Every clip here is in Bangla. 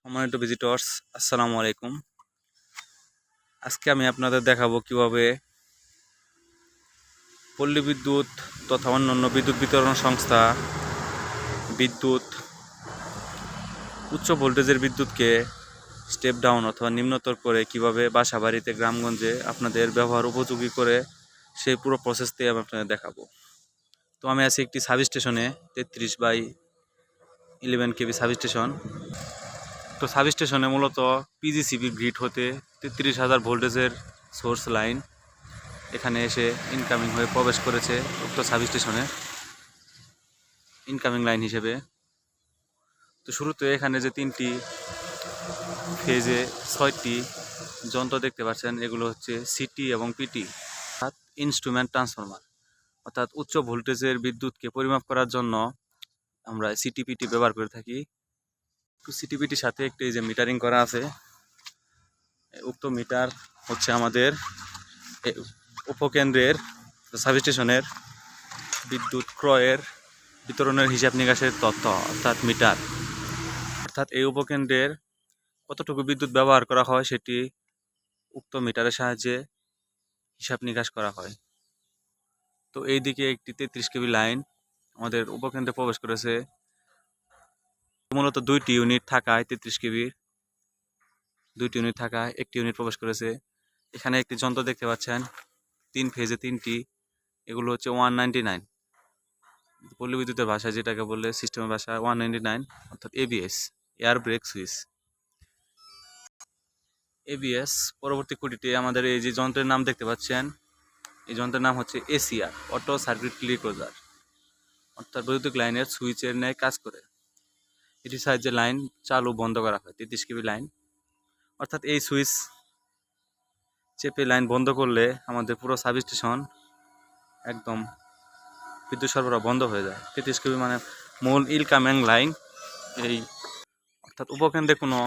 সম্মানিত ভিজিটর্স, আসসালামু আলাইকুম। আজকে আমি আপনাদের দেখাবো কিভাবে পল্লী বিদ্যুৎ তথা অন্যান্য বিদ্যুৎ বিতরণ সংস্থা বিদ্যুৎ উচ্চ ভোল্টেজের বিদ্যুৎকে স্টেপ ডাউন অথবা নিম্নতর করে কিভাবে বাসা বাড়িতে গ্রামগঞ্জে আপনাদের ব্যবহার উপযোগী করে সেই পুরো প্রসেসটাই আমি আপনাদের দেখাবো। তো আমি আছি একটি সাবস্টেশনে, 33/11 কেভি সাবস্টেশন। তো সাবস্টেশনে মূলত পিজিসিবি গ্রিড হতে 33,000 ভোল্টেজের সোর্স লাইন এখানে এসে ইনকামিং হয়ে প্রবেশ করেছে উক্ত সাবস্টেশনে ইনকামিং লাইন হিসেবে। তো শুরুতে এখানে যে 3টি ফেজে 6টি যন্ত্র দেখতে পাচ্ছেন, এগুলো হচ্ছে সিটি এবং পিটি অর্থাৎ ইনস্ট্রুমেন্ট ট্রান্সফরমার, অর্থাৎ উচ্চ ভোল্টেজের বিদ্যুৎকে পরিমাপ করার জন্য আমরা সিটিপিটি ব্যবহার করে থাকি। তো সিটিপিটির সাথে একটি যে মিটারিং করা আছে, উক্ত মিটার হচ্ছে আমাদের উপকেন্দ্রের সাবস্টেশনের বিদ্যুৎ ক্রয়ের বিতরণের হিসাব নিকাশের তথ্য, অর্থাৎ মিটার। অর্থাৎ এই উপকেন্দ্রের কতটুকু বিদ্যুৎ ব্যবহার করা হয় সেটি উক্ত মিটারের সাহায্যে হিসাব নিকাশ করা হয়। তো এই দিকে একটি 33 কেভি লাইন আমাদের উপকেন্দ্রে প্রবেশ করেছে। মূলত 2টি ইউনিট থাকায় 33 কেভির 2টি ইউনিট থাকায় একটি ইউনিট প্রবেশ করেছে। এখানে একটি যন্ত্র দেখতে পাচ্ছেন, 3 ফেজে 3টি, এগুলো হচ্ছে 199, পল্লী বিদ্যুতের ভাষায় যেটাকে বললে সিস্টেমের ভাষায় 199, অর্থাৎ ABS, air brake switch. ABS পরবর্তী খুঁটিতে আমাদের এই যে যন্ত্রের নাম দেখতে পাচ্ছেন, এই যন্ত্রের নাম হচ্ছে এসিআর, অটো সার্কিট ক্লোজার, অর্থাৎ বৈদ্যুতিক লাইনের সুইচের ন্যায় কাজ করে। এটির সাহায্যে লাইন চালু বন্ধ করা হয়, 33 কেভি লাইন। অর্থাৎ এই সুইচ চেপে লাইন বন্ধ করলে আমাদের পুরো সাবস্টেশন একদম বিদ্যুৎ সরবরাহ বন্ধ হয়ে যায়। 33 কেভি মানে মূল ইনকামিং লাইন। এই অর্থাৎ উপকেন্দ্রে কোনো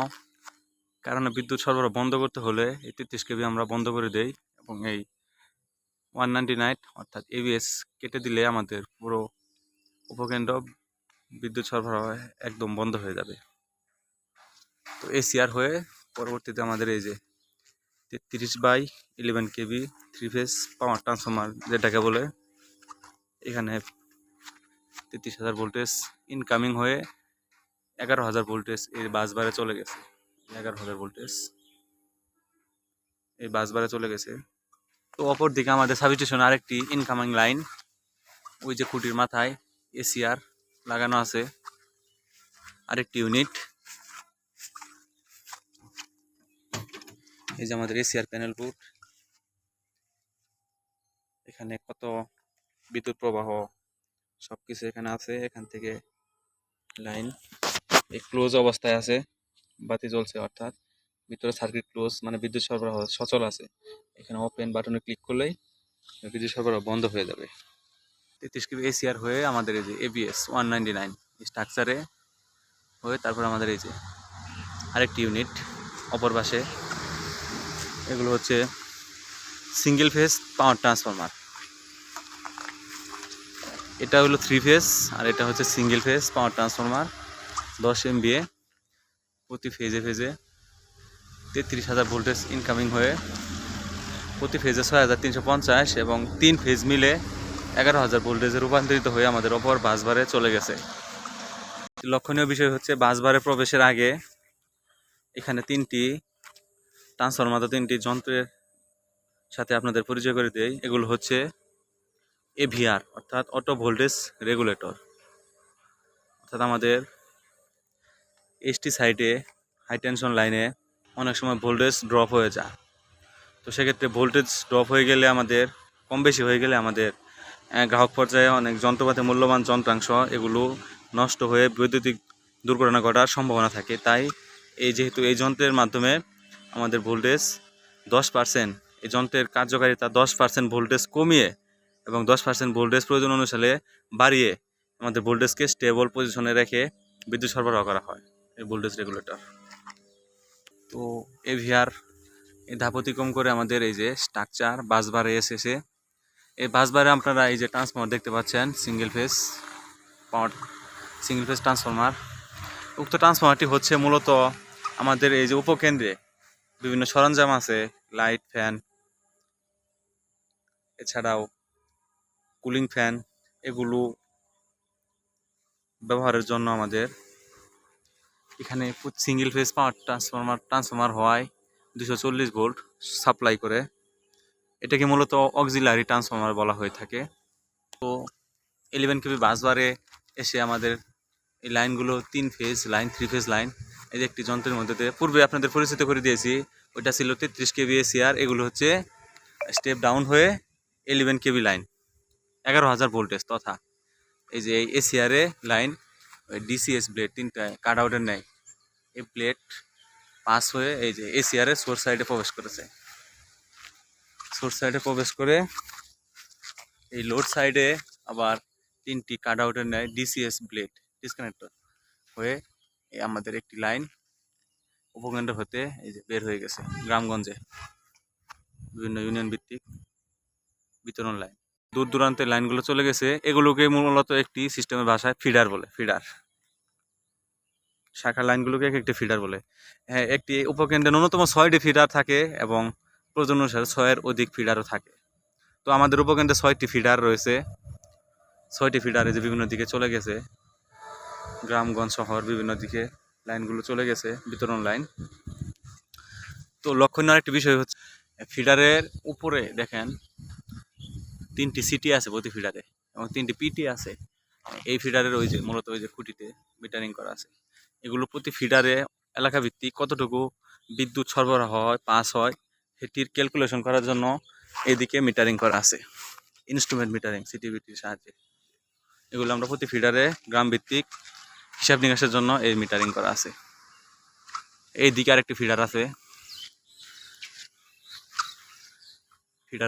কারণে বিদ্যুৎ সরবরাহ বন্ধ করতে হলে এই 33 কেভি আমরা বন্ধ করে দেই, এবং এই 199 অর্থাৎ এবিএস কেটে দিলে আমাদের পুরো উপকেন্দ্র বিদ্যুৎ সরবরাহ একদম বন্ধ হয়ে যাবে। তো এসিআর হয়ে পরবর্তীতে আমাদের এই যে 33/11 কেভি 3 ফেজ পাওয়ার ট্রান্সফরমার যেটাকে বলে, এখানে 33,000 ভোল্টেজ ইনকামিং হয়ে 11,000 ভোল্টেজ এই বাসবারে চলে গেছে। 11,000 ভোল্টেজ এই বাসবারে চলে গেছে। তো অপর দিকে আমাদের সাবস্টেশন আরেকটি ইনকামিং লাইন, ওই যে খুঁটির মাথায় এসিআর লাগানো আছে আরেকটি ইউনিট। এই যে আমাদের এসিআর প্যানেল বোর্ড, এখানে কত বিদ্যুৎ প্রবাহ সবকিছু এখানে আছে। এখান থেকে লাইন এই ক্লোজ অবস্থায় আছে, বাতি জ্বলছে, অর্থাৎ ভিতরে সার্কিট ক্লোজ মানে বিদ্যুৎ সরবরাহ সচল আছে। এখানে ওপেন বাটনে ক্লিক করলেই বিদ্যুৎ সরবরাহ বন্ধ হয়ে যাবে। 33 কেভি এসিআর হয়ে আমাদের এই যে এবিএস 199 স্ট্রাকচারে হয়ে তারপর আমাদের এই যে আরেকটি ইউনিট অপর পাশে, এগুলো হচ্ছে সিঙ্গেল ফেজ পাওয়ার ট্রান্সফরমার। এটা হলো 3 ফেজ আর এটা হচ্ছে single phase power transformer, 10 MVA প্রতি ফেজে 33,000 ভোল্টেজ ইনকামিং হয়ে প্রতি ফেজে 6,350 এবং 3 ফেজ মিলে 11,000 ভোল্টেজে রূপান্তরিত হয়ে আমাদের অপর বাসবারে চলে গেছে। লক্ষণীয় বিষয় হচ্ছে বাসবারে প্রবেশের আগে এখানে 3টি ট্রান্সফরমার, 3টি যন্ত্রের সাথে আপনাদের পরিচয় করে দেই। এগুলো হচ্ছে এভিআর অর্থাৎ অটো ভোল্টেজ রেগুলেটর, অর্থাৎ আমাদের এসটি সাইডে হাই টেনশন লাইনে অনেক সময় ভোল্টেজ ড্রপ হয়ে যায়। তো সেক্ষেত্রে ভোল্টেজ ড্রপ হয়ে গেলে আমাদের কম বেশি হয়ে গেলে আমাদের গ্রাহক পর্যায়ে অনেক যন্ত্রপাতি মূল্যবান যন্ত্রাংশ এগুলো নষ্ট হয়ে বৈদ্যুতিক দুর্ঘটনা ঘটার সম্ভাবনা থাকে। তাই যেহেতু এই যন্ত্রের মাধ্যমে আমাদের ভোল্টেজ 10%, এই যন্ত্রের কার্যকারিতা 10% ভোল্টেজ কমিয়ে এবং 10% ভোল্টেজ প্রয়োজন অনুসারে বাড়িয়ে আমাদের ভোল্টেজকে স্টেবল পজিশনে রেখে বিদ্যুৎ সরবরাহ করা হয় এই ভোল্টেজ রেগুলেটর। তো এভিআর এই ধাপ অতিক্রম করে আমাদের এই যে স্ট্রাকচার বাসবারে এসেছে। এই বাসবারে আপনারা এই যে ট্রান্সফরমার দেখতে পাচ্ছেন, সিঙ্গেল ফেজ ট্রান্সফরমার। উক্ত ট্রান্সফরমারটি হচ্ছে মূলত আমাদের এই যে উপকেন্দ্রে বিভিন্ন সরঞ্জাম আছে, লাইট, ফ্যান, এছাড়াও কুলিং ফ্যান, এগুলো ব্যবহারের জন্য আমাদের এখানে সিঙ্গেল ফেজ পাওয়ার ট্রান্সফরমার হওয়ায় 240 ভোল্ট সাপ্লাই করে। এটাকে মূলত অক্সিলারি ট্রান্সফরমার বলা হয়ে থাকে। তো 11 কেবি বাসবারে এসে আমাদের এই লাইনগুলো 3 ফেজ লাইন, 3 ফেজ লাইন, এই যে একটি যন্ত্রের মধ্যে দিয়ে পূর্বে আপনাদের পরিচিত করে দিয়েছি। ওইটা ছিল 33 কেবি এসিআর, এগুলো হচ্ছে স্টেপ ডাউন হয়ে 11 কেবি লাইন, 11,000 ভোল্টেজ তথা এই যে এই এসিআরে লাইন ডিসিএস ব্লেড 3টা কাট আউটের নেয়, এই প্লেট পাস হয়ে এই যে এসিআরে সোর্স সাইডে প্রবেশ করেছে। সোর্স সাইডে প্রবেশ করে এই লোড সাইডে আবার 3টি কাট আউটের নেয় ডিসিএস ব্লেড ডিসকানেক্টর হয়ে আমাদের একটি লাইন উপকেন্দ্র হতে এই যে বের হয়ে গেছে গ্রামগঞ্জে বিভিন্ন ইউনিয়ন ভিত্তিক বিতরণ লাইন। দূর দূরান্তের লাইনগুলো চলে গেছে, এগুলোকে মূলত একটি সিস্টেমের ভাষায় ফিডার বলে। ফিডার শাখা লাইনগুলোকে একটি ফিডার বলে। হ্যাঁ, একটি উপকেন্দ্রে ন্যূনতম 6টি ফিডার থাকে এবং প্রয়োজন অনুসারে 6-এর অধিক ফিডারও থাকে। তো আমাদের উপকেন্দ্রে 6টি ফিডার রয়েছে। 6টি ফিডারে যে বিভিন্ন দিকে চলে গেছে, গ্রামগঞ্জ শহর বিভিন্ন দিকে লাইনগুলো চলে গেছে বিতরণ লাইন। তো লক্ষণীয় আরেকটি বিষয় হচ্ছে ফিডারের উপরে দেখেন 3টি সিটি আছে প্রতি ফিডারে এবং 3টি পিটি আছে। এই ফিডারের ওই যে মূলত ওই যে খুঁটিতে মিটারিং করা আছে। এগুলো প্রতি ফিডারে এলাকা ভিত্তিক কতটুকু বিদ্যুৎ সরবরাহ হয়, পাস হয়, সেটির ক্যালকুলেশন করার জন্য এদিকে মিটারিং করা আছে, ইনস্ট্রুমেন্ট মিটারিং সিটিভিটির সাহায্যে। এগুলো আমরা প্রতি ফিডারে গ্রাম ভিত্তিক হিসাব নিকাশের জন্য এই মিটারিং করা আছে। এই দিকে আরেকটি ফিডার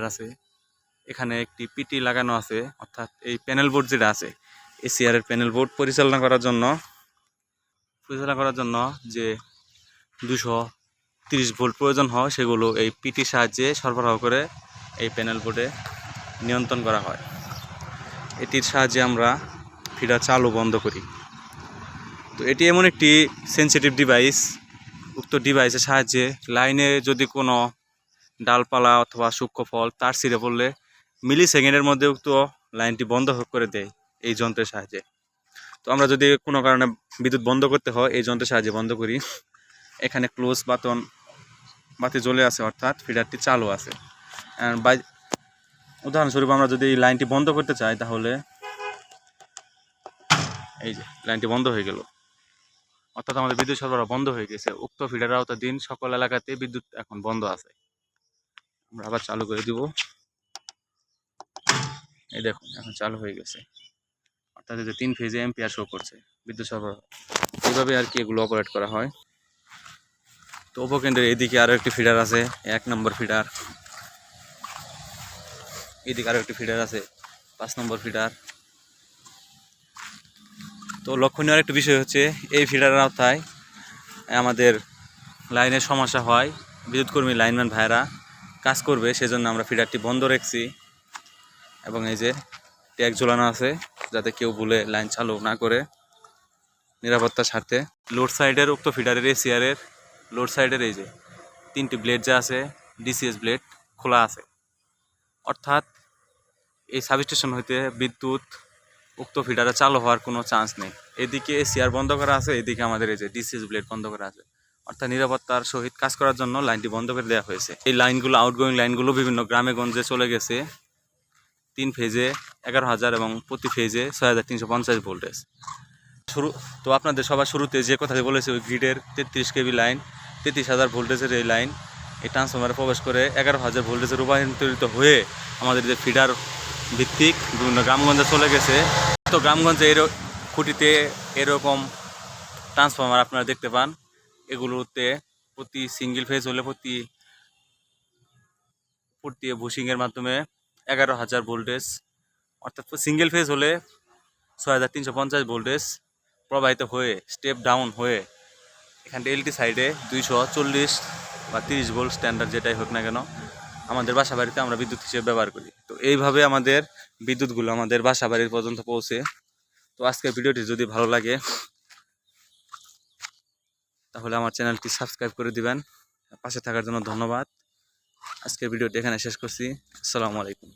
আছে, এখানে একটি পিটি লাগানো আছে, অর্থাৎ এই প্যানেল বোর্ড যেটা আছে এসিআর এর প্যানেল বোর্ড পরিচালনা করার জন্য যে 230 ভোল্ট প্রয়োজন হয় সেগুলো এই পিটির সাহায্যে সরবরাহ করে এই প্যানেল বোর্ডে নিয়ন্ত্রণ করা হয়। এটির সাহায্যে আমরা ফিডার চালু বন্ধ করি। তো এটি এমন একটি সেন্সিটিভ ডিভাইস, উক্ত ডিভাইসের সাহায্যে লাইনে যদি কোনো ডালপালা অথবা সূক্ষ্ম ফল তার ছিঁড়ে পড়লে মিলি সেকেন্ডের মধ্যে উক্ত লাইনটি বন্ধ করে দেয় এই যন্ত্রের সাহায্যে। তো আমরা যদি কোনো কারণে বিদ্যুৎ বন্ধ করতে হয় এই যন্ত্রের সাহায্যে বন্ধ করি। এখানে ক্লোজ বাতি জ্বলে আছে, অর্থাৎ ফিডারটি চালু আছে। উদাহরণস্বরূপ আমরা যদি এই লাইনটি বন্ধ করতে চাই তাহলে এই যে লাইনটি বন্ধ হয়ে গেল, অর্থাৎ আমাদের বিদ্যুৎ সরবরাহ বন্ধ হয়ে গেছে। উক্ত ফিডারের আওতাধীন সকল এলাকাতে বিদ্যুৎ এখন বন্ধ আছে। আমরা আবার চালু করে দিব, এই দেখুন এখন চালু হয়ে গেছে, অর্থাৎ যে 3 ফেজে এম্পিয়ার শো করছে বিদ্যুৎ সরবরাহ। এইভাবে আর কি এগুলো অপারেট করা হয়। তো উপকেন্দ্রের এদিকে আরও একটি ফিডার আছে, 1 নম্বর ফিডার। এদিকে আরও একটি ফিডার আছে, 5 নম্বর ফিডার। তো লক্ষণীয় আরেকটি বিষয় হচ্ছে এই ফিডারের আওতায় আমাদের লাইনের সমস্যা হয়, বিদ্যুৎকর্মী লাইনম্যান ভাইরা কাজ করবে সেজন্য আমরা ফিডারটি বন্ধ রেখেছি এবং এই যে ট্যাগ ঝোলানো আছে যাতে কেউ ভুলে লাইন চালু না করে নিরাপত্তার স্বার্থে। লোড সাইডের উক্ত ফিডারের এসিআরের লোড সাইডের এই যে 3টি ব্লেড যা আছে ডিসিএস ব্লেড খোলা আছে, অর্থাৎ এই সাবস্টেশন হইতে বিদ্যুৎ উক্ত ফিডারে চালু হওয়ার কোনো চান্স নেই। এদিকে এসিআর বন্ধ করা আছে, এদিকে আমাদের এই যে ডিসিএস ব্লেড বন্ধ করা আছে, অর্থাৎ নিরাপত্তার সহিত কাজ করার জন্য লাইনটি বন্ধ করে দেওয়া হয়েছে। এই লাইনগুলো আউটগোয়িং লাইনগুলো বিভিন্ন গ্রামে গঞ্জে চলে গেছে 3 ফেজে 11,000 এবং প্রতি ফেজে 6,350 ভোল্টেজ। তো আপনাদের সবার শুরুতে যে কথা বলেছে ওই গ্রিডের 33 কেবি লাইন, 33,000 ভোল্টেজের এই লাইন এই ট্রান্সফরমারে প্রবেশ করে 11,000 ভোল্টেজে রূপান্তরিত হয়ে আমাদের যে ফিডার ভিত্তিক বিভিন্ন গ্রামগঞ্জে চলে গেছে। তো গ্রামগঞ্জে খুঁটিতে এরকম ট্রান্সফরমার আপনারা দেখতে পান। এগুলোতে প্রতি সিঙ্গেল ফেজ হলে প্রতি বুশিংয়ের মাধ্যমে 11,000 ভোল্টেজ, অর্থাৎ সিঙ্গেল ফেজ হলে 6,350 ভোল্টেজ প্রবাহিত হয়ে স্টেপ ডাউন হয়ে এখানটা এলটি সাইডে 240 বা 30 ভোল্ট স্ট্যান্ডার্ড যেটাই হোক না কেন আমাদের বাসা বাড়িতে আমরা বিদ্যুৎ হিসেবে ব্যবহার করি। তো এইভাবে আমাদের বিদ্যুৎগুলো আমাদের বাসা বাড়ির পর্যন্ত পৌঁছে। তো আজকের ভিডিওটি যদি ভালো লাগে তাহলে আমার চ্যানেলটি সাবস্ক্রাইব করে দিবেন। পাশে থাকার জন্য ধন্যবাদ। আজকের ভিডিওটি এখানে শেষ করছি। আসসালামু আলাইকুম।